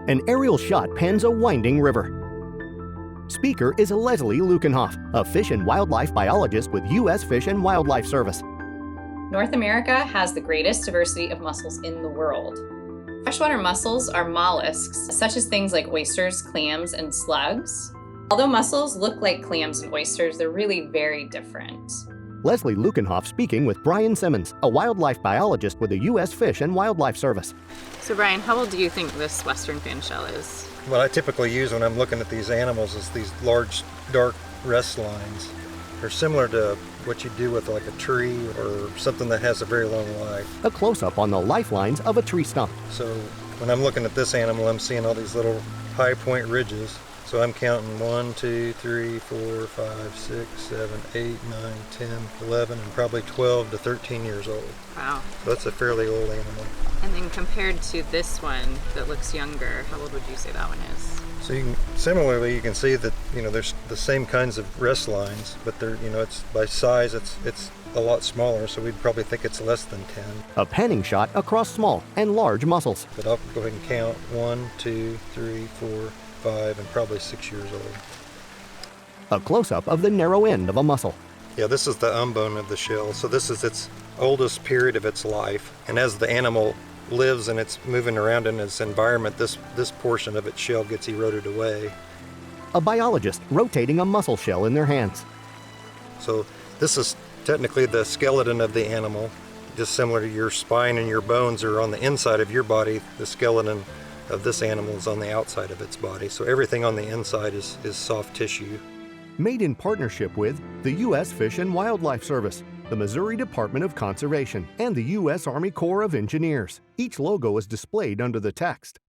An aerial shot pans a winding river. Speaker is Leslie Lukenhoff, a fish and wildlife biologist with U.S. Fish and Wildlife Service. North America has the greatest diversity of mussels in the world. Freshwater mussels are mollusks, such as things like oysters, clams, and slugs. Although mussels look like clams and oysters, they're really very different. Leslie Lukenhoff speaking with Brian Simmons, a wildlife biologist with the U.S. Fish and Wildlife Service. So Brian, how old do you think this western fin shell is? What I typically use when I'm looking at these animals is these large, dark rest lines. They're similar to what you do with like a tree or something that has a very long life. A close-up on the lifelines of a tree stump. So when I'm looking at this animal, I'm seeing all these little high point ridges. So I'm counting 1, 2, 3, 4, 5, 6, 7, 8, 9, 10, 11, and probably 12 to 13 years old. Wow. So that's a fairly old animal. And then compared to this one that looks younger, how old would you say that one is? So similarly, you can see that there's the same kinds of rest lines, but they're it's by size it's a lot smaller. So we'd probably think it's less than 10. A panning shot across small and large mussels. But I'll go ahead and count 1, 2, 3, 4, 5, and probably 6 years old. A close-up of the narrow end of a mussel. Yeah, this is the umbone of the shell. So this is its oldest period of its life, and as the animal lives and it's moving around in its environment, this portion of its shell gets eroded away. A biologist rotating a mussel shell in their hands. So this is technically the skeleton of the animal, just similar to your spine and your bones are on the inside of your body. The skeleton of this animal is on the outside of its body. So everything on the inside is soft tissue. Made in partnership with the U.S. Fish and Wildlife Service, the Missouri Department of Conservation, and the U.S. Army Corps of Engineers. Each logo is displayed under the text.